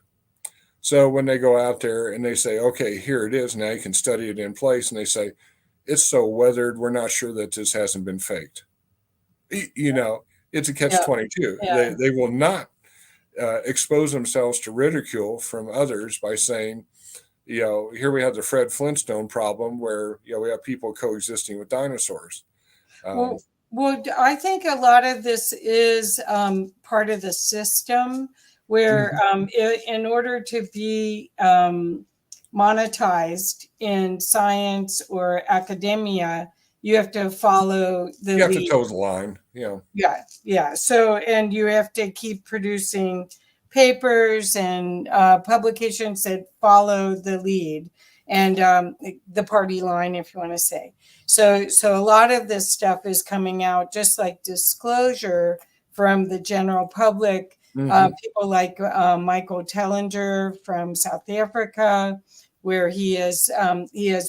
So when they go out there and they say, okay, here it is, now you can study it in place, and they say, it's so weathered, we're not sure that this hasn't been faked. It's a catch yeah, 22. yeah. They will not expose themselves to ridicule from others by saying, here we have the Fred Flintstone problem where, we have people coexisting with dinosaurs. Um, I think a lot of this is part of the system where, mhm. in order to be monetized in science or academia, you have to follow the You have to lead. toe the line. Yeah, yeah. So, and you have to keep producing papers and publications that follow the lead and the party line, if you want to say. So a lot of this stuff is coming out just like disclosure from the general public. Hmm. People like Michael Tellinger from South Africa, where he has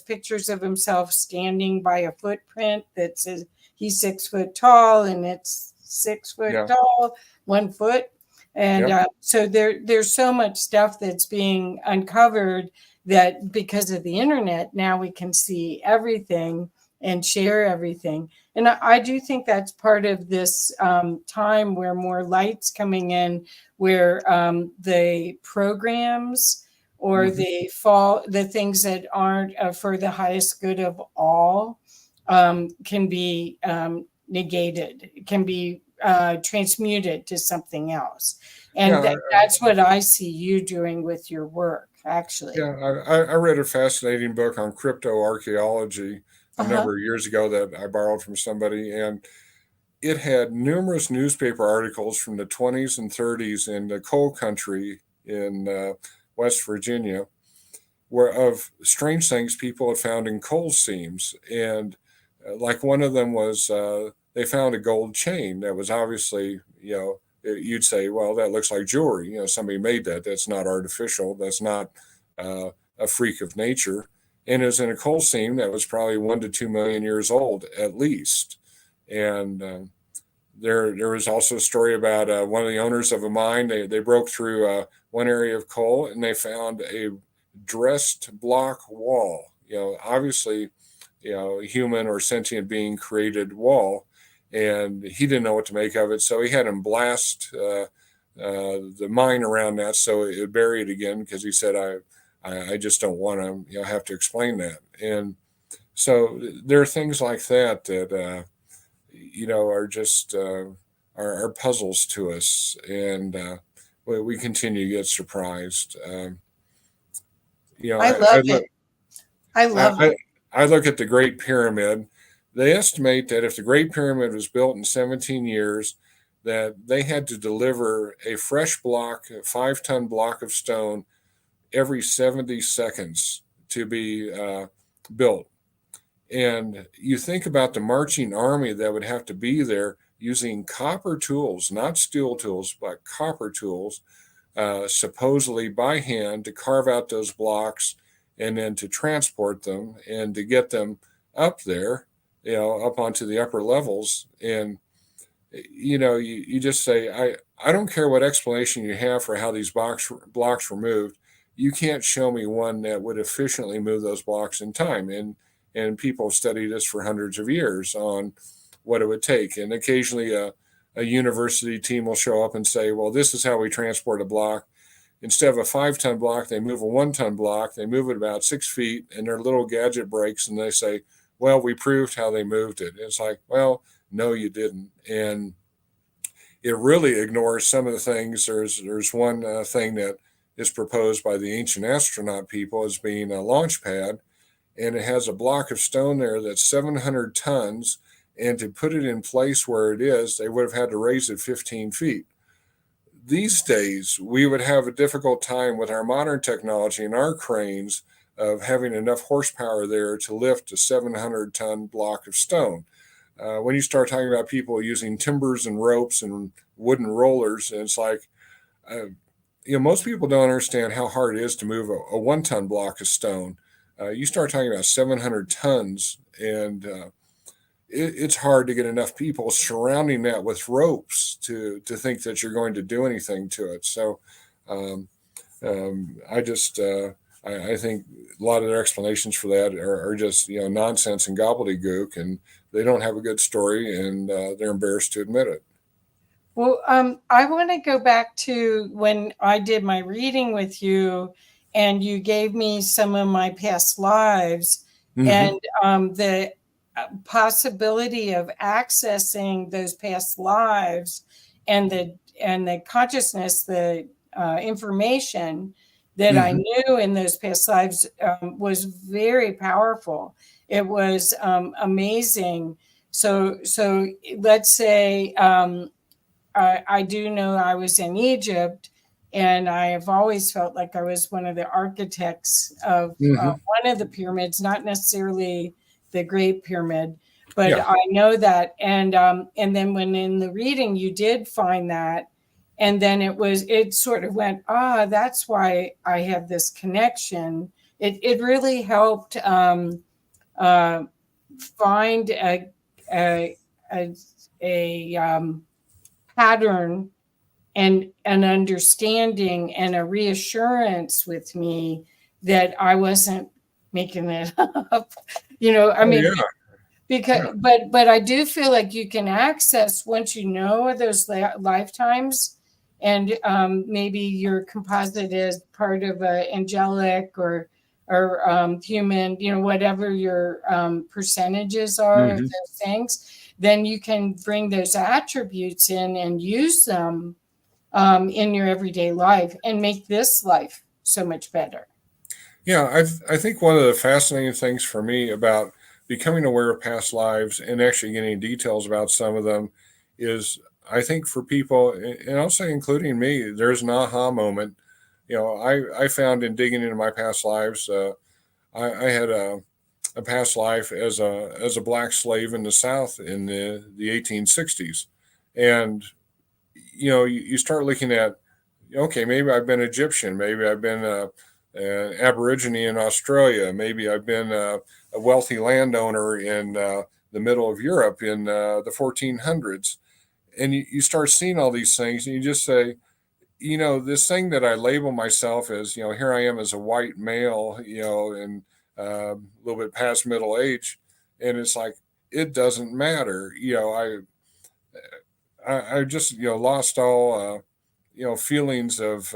pictures of himself standing by a footprint that says he's 6 foot tall and it's 6 foot Yeah. tall, 1 foot. And Yep. so there's so much stuff that's being uncovered that because of the internet, now we can see everything and share everything. And I do think that's part of this time where more light's coming in, where the programs or Hmm. the things that aren't for the highest good of all can be negated, can be transmuted to something else. And Yeah. that's what I see you doing with your work, actually. Yeah. I read a fascinating book on crypto archaeology a Uh-huh. number of years ago that I borrowed from somebody, and it had numerous newspaper articles from the 20s and 30s in the coal country in West Virginia, where of strange things people had found in coal seams. And like one of them was they found a gold chain that was obviously, you'd say, well, that looks like jewelry. Somebody made that. That's not artificial. That's not a freak of nature. and it was in a coal seam that was probably 1 to 2 million years old at least. And there was also a story about one of the owners of a mine. They broke through one area of coal, and they found a dressed block wall. Obviously, human or sentient being created wall, and he didn't know what to make of it. So he had him blast the mine around that so it would bury it again, because he said, I just don't want to have to explain that. And so there are things like that that are just are puzzles to us, and we continue to get surprised. I love it. I love it. I look at the Great Pyramid. They estimate that if the Great Pyramid was built in 17 years, that they had to deliver a fresh block, a 5-ton block of stone, every 70 seconds to be built. And you think about the marching army that would have to be there using copper tools, not steel tools, but copper tools, supposedly by hand, to carve out those blocks and then to transport them and to get them up there, up onto the upper levels. And, you just say, I don't care what explanation you have for how these blocks were moved. You can't show me one that would efficiently move those blocks in time. And people have studied this for hundreds of years on what it would take. And occasionally a university team will show up and say, well, this is how we transport a block. Instead of a 5-ton block, they move a 1-ton block. They move it about 6 feet, and their little gadget breaks, and they say, well, we proved how they moved it. It's like, well, no, you didn't. And it really ignores some of the things. There's one thing that is proposed by the ancient astronaut people as being a launch pad, and it has a block of stone there that's 700 tons, and to put it in place where it is, they would have had to raise it 15 feet. These days, we would have a difficult time with our modern technology and our cranes of having enough horsepower there to lift a 700-ton block of stone. When you start talking about people using timbers and ropes and wooden rollers, it's like, most people don't understand how hard it is to move a 1-ton block of stone. You start talking about 700 tons, and it's hard to get enough people surrounding that with ropes to think that you're going to do anything to it. So I think a lot of their explanations for that are just nonsense and gobbledygook, and they don't have a good story, and they're embarrassed to admit it. Well, I want to go back to when I did my reading with you, and you gave me some of my past lives, and the possibility of accessing those past lives and the consciousness, the information that I knew in those past lives was very powerful. It was amazing. So let's say I do know I was in Egypt, and I have always felt like I was one of the architects of one of the pyramids, not necessarily the Great Pyramid, but I know that. And then when in the reading you did find that, and then it sort of went, that's why I have this connection. It really helped find a pattern and an understanding and a reassurance with me that I wasn't making it up. But I do feel like you can access, once you know those lifetimes, and maybe your composite is part of a angelic or human, whatever your percentages are of those things, then you can bring those attributes in and use them in your everyday life and make this life so much better. Yeah, I think one of the fascinating things for me about becoming aware of past lives and actually getting details about some of them is, I think for people, and I'll say including me, there's an aha moment. I found in digging into my past lives, I had a past life as a black slave in the South in the 1860s, and you start looking at, okay, maybe I've been Egyptian, maybe I've been an Aborigine in Australia. Maybe I've been a wealthy landowner in the middle of Europe in the 1400s. And you start seeing all these things, and you just say, this thing that I label myself as, here I am as a white male, and a little bit past middle age, and it's like it doesn't matter. I just lost all feelings of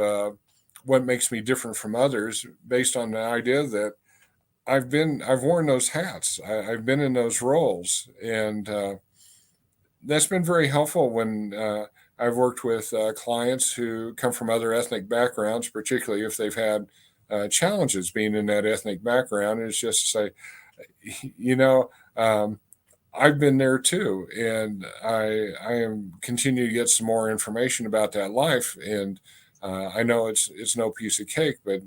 what makes me different from others based on the idea that I've worn those hats. I've been in those roles, and that's been very helpful when I've worked with clients who come from other ethnic backgrounds, particularly if they've had challenges being in that ethnic background. It's just to say, I've been there too, and I am continue to get some more information about that life. And I know it's no piece of cake, but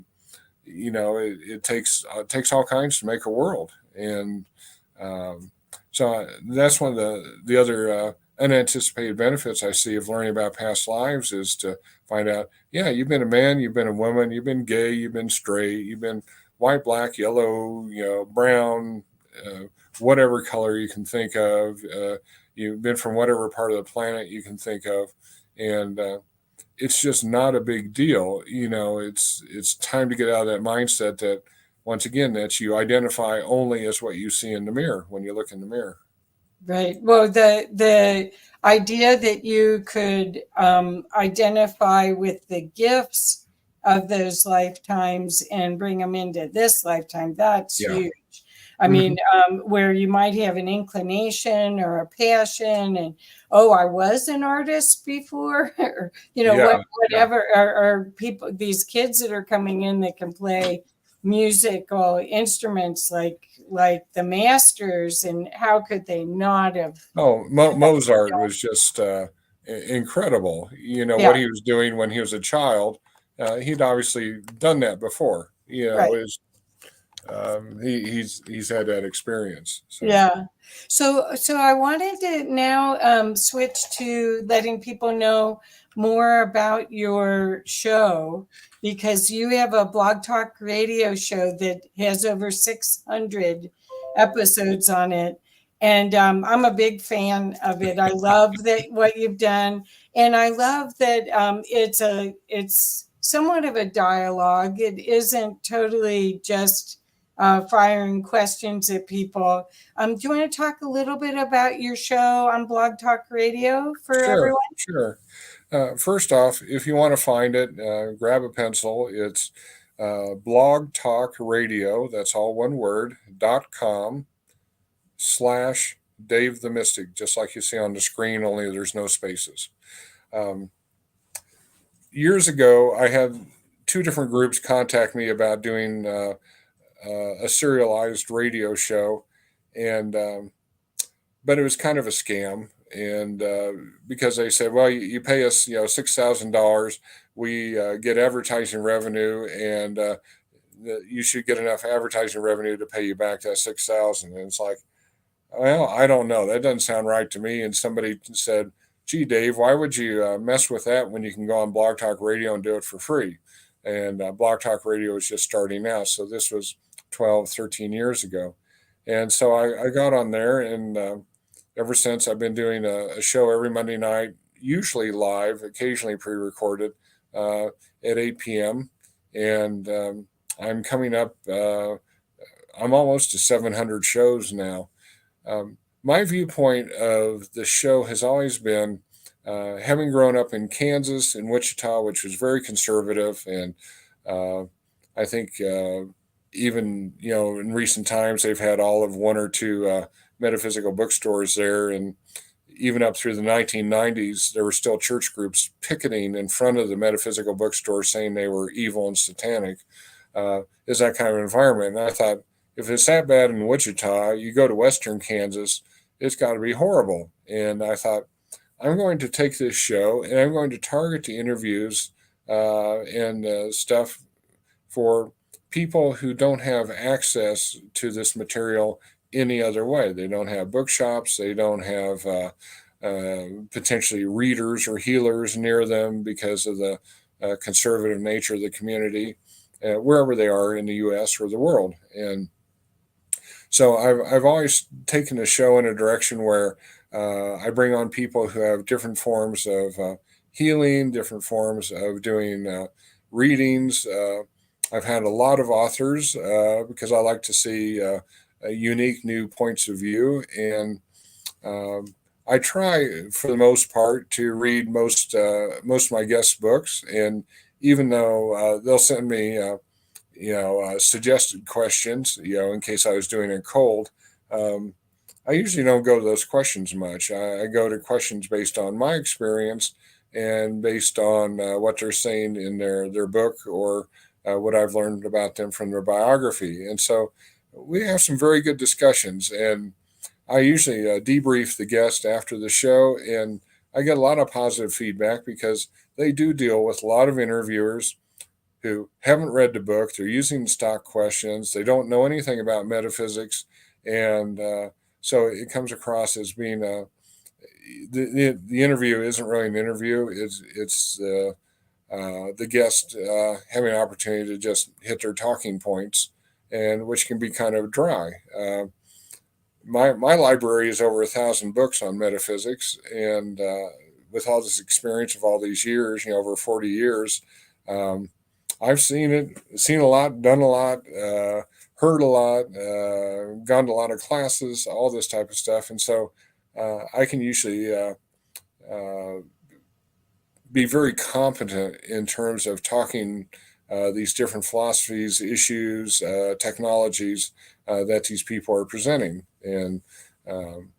it takes all kinds to make a world. And so that's one of the other unanticipated benefits I see of learning about past lives is to find out, yeah, you've been a man, you've been a woman, you've been gay, you've been straight, you've been white, black, yellow, brown, whatever color you can think of. You've been from whatever part of the planet you can think of, and it's just not a big deal. It's time to get out of that mindset that once again that you identify only as what you see in the mirror when you look in the mirror. Right. Well, the idea that you could identify with the gifts of those lifetimes and bring them into this lifetime, that's Yeah. huge. I Mm-hmm. mean, where you might have an inclination or a passion, and oh, I was an artist before, or Yeah. Yeah. whatever, or people, these kids that are coming in that can play musical instruments like the masters, and how could they not have? Oh, Mozart was just incredible. Yeah, What he was doing when he was a child. He'd obviously done that before. right. He's had that experience. So Yeah. So I wanted to now switch to letting people know more about your show, because you have a Blog Talk radio show that has over 600 episodes on it. And I'm a big fan of it. I love that what you've done. And I love that it's somewhat of a dialogue. It isn't totally just firing questions at people. Do you want to talk a little bit about your show on Blog Talk Radio for sure, everyone? sure. First off, if you want to find it, grab a pencil. It's Blog Talk Radio. That's all one word. .com/Dave the Mystic, just like you see on the screen. Only there's no spaces. Um, Years ago, I had two different groups contact me about doing a serialized radio show, and but it was kind of a scam. And because they said, well, you pay us, $6,000, we get advertising revenue, and you should get enough advertising revenue to pay you back that 6,000. And it's like, well, I don't know. That doesn't sound right to me. And somebody said, gee, Dave, why would you mess with that when you can go on Blog Talk Radio and do it for free? And Blog Talk Radio was just starting out. So this was 12, 13 years ago. And so I got on there, and ever since I've been doing a show every Monday night, usually live, occasionally pre recorded at 8 p.m. And I'm coming up, I'm almost to 700 shows now. My viewpoint of the show has always been, having grown up in Kansas and Wichita, which was very conservative, and I think even in recent times they've had all of one or two metaphysical bookstores there, and even up through the 1990s, there were still church groups picketing in front of the metaphysical bookstore saying they were evil and satanic. Is that kind of environment? And I thought, if it's that bad in Wichita, you go to Western Kansas, it's got to be horrible. And I thought, I'm going to take this show and I'm going to target the interviews and stuff for people who don't have access to this material any other way. They don't have bookshops. They don't have potentially readers or healers near them because of the conservative nature of the community. wherever they are in the U.S. or the world. And so I've always taken the show in a direction where I bring on people who have different forms of healing, different forms of doing readings. I've had a lot of authors because I like to see unique new points of view, and um, I try for the most part to read most of my guests' books, and even though they'll send me suggested questions, in case I was doing it cold. Um, I usually don't go to those questions much. I go to questions based on my experience and based on what they're saying in their book or what I've learned about them from their biography. And so we have some very good discussions. And I usually debrief the guest after the show, and I get a lot of positive feedback because they do deal with a lot of interviewers who haven't read the book. They're using stock questions. They don't know anything about metaphysics, and so it comes across as being the interview isn't really an interview. It's the guest having an opportunity to just hit their talking points, and which can be kind of dry. My library is over 1,000 books on metaphysics, and with all this experience of all these years, over 40 years. Um, I've seen a lot, done a lot, heard a lot, gone to a lot of classes, all this type of stuff, and so I can usually uh, be very competent in terms of talking these different philosophies, issues, technologies that these people are presenting, and um,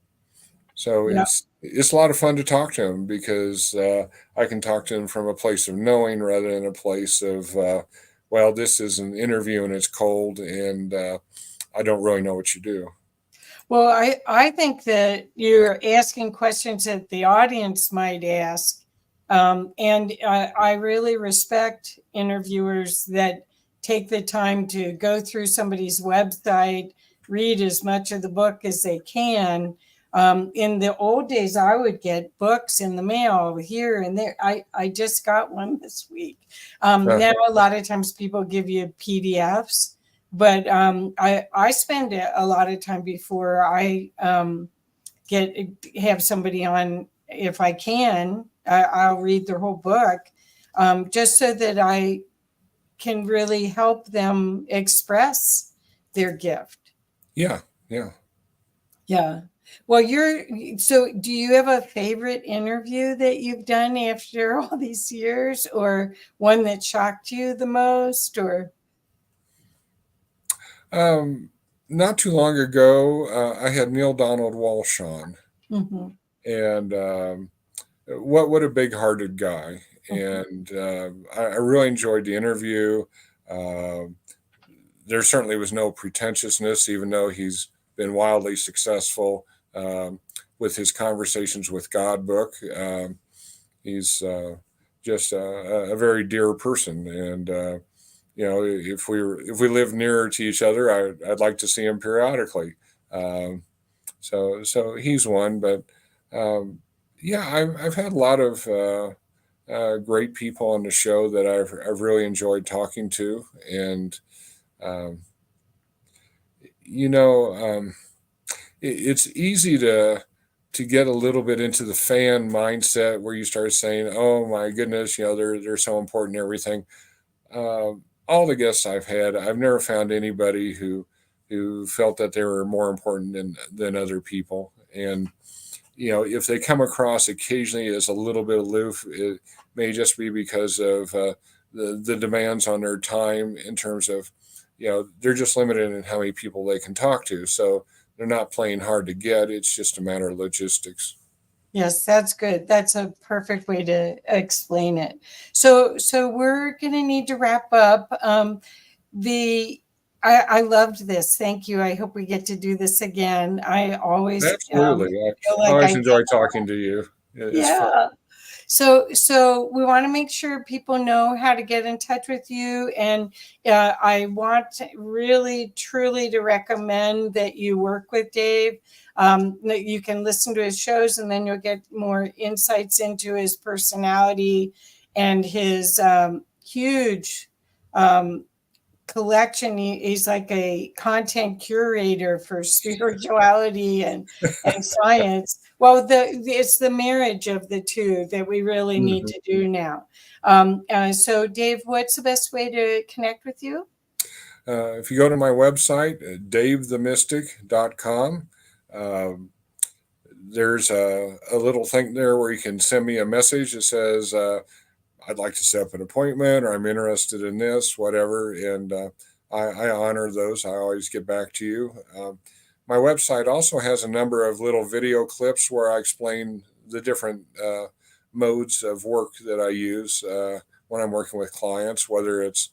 so Yeah. it's a lot of fun to talk to them because I can talk to them from a place of knowing rather than a place of well, this is an interview and it's cold and I don't really know what you do. Well, I think that you're asking questions that the audience might ask. And I really respect interviewers that take the time to go through somebody's website, read as much of the book as they can. In the old days, I would get books in the mail here and there. I just got one this week. Uh, Now, a lot of times people give you PDFs, but I spend a lot of time before I get have somebody on. If I can, I'll read their whole book, just so that I can really help them express their gift. yeah, yeah. Yeah. Well, so do you have a favorite interview that you've done after all these years, or one that shocked you the most, or? Um, Not too long ago, I had Neil Donald Walsh on, Mhm, and what a big hearted guy, mhm. and I really enjoyed the interview. Um there certainly was no pretentiousness, even though he's been wildly successful um, with his Conversations with God book. He's just a very dear person, and if we live nearer to each other, I'd like to see him periodically. Um, so he's one, but um, yeah, I've had a lot of great people on the show that I've really enjoyed talking to, and um, you know, it's easy to get a little bit into the fan mindset where you start saying, "Oh my goodness, they're so important and everything." All the guests I've had, I've never found anybody who felt that they were more important than other people. And if they come across occasionally as a little bit aloof, it may just be because of the demands on their time in terms of, they're just limited in how many people they can talk to. So they're not playing hard to get. It's just a matter of logistics. Yes, that's good. That's a perfect way to explain it. So we're going to need to wrap up. The I loved this. Thank you. I hope we get to do this again. I always Absolutely. feel I like I always get, enjoy talking to you. It's fun. yeah. So we want to make sure people know how to get in touch with you, and I want to really truly to recommend that you work with Dave. That you can listen to his shows, and then you'll get more insights into his personality and his huge um, collection. He's like a content curator for spirituality and science. Well, it's the marriage of the two that we really need Mhm. to do now. So, Dave, what's the best way to connect with you? If you go to my website, davethemystic.com, um, there's a little thing there where you can send me a message that says, I'd like to set up an appointment, or I'm interested in this, whatever. And I honor those. I always get back to you. My website also has a number of little video clips where I explain the different modes of work that I use when I'm working with clients, whether it's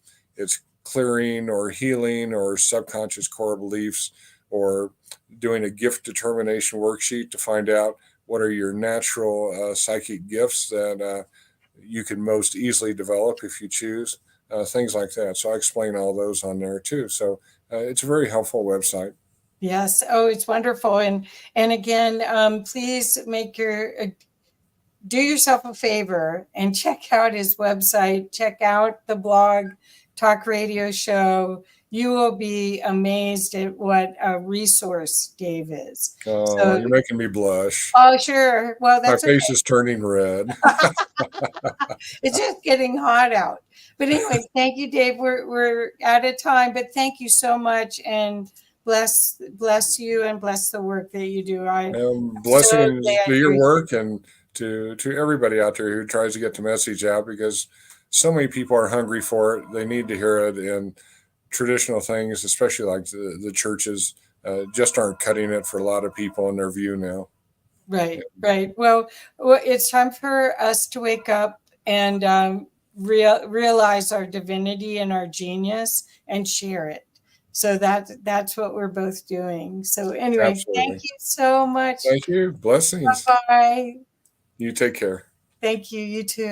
clearing or healing or subconscious core beliefs, or doing a gift determination worksheet to find out what are your natural psychic gifts that you can most easily develop if you choose, things like that. So I explain all those on there too. So it's a very helpful website. Yes. Oh, it's wonderful. And again, please do yourself a favor and check out his website. Check out the blog, talk radio show. You will be amazed at what a resource Dave is. Oh, So, you're making me blush. oh, sure. Well, My that's okay. face is turning red. It's just getting hot out. But anyway, thank you, Dave. We're out of time, but thank you so much, and bless you and bless the work that you do. I'm so Blessings glad to your you're work and to everybody out there who tries to get the message out, because so many people are hungry for it. They need to hear it, and traditional things, especially like the churches, just aren't cutting it for a lot of people in their view now. right, right. Well, it's time for us to wake up and realize our divinity and our genius and share it. So that's what we're both doing. So anyway, thank Absolutely. you so much. Thank you. Blessings. Bye. You take care. Thank you. You too.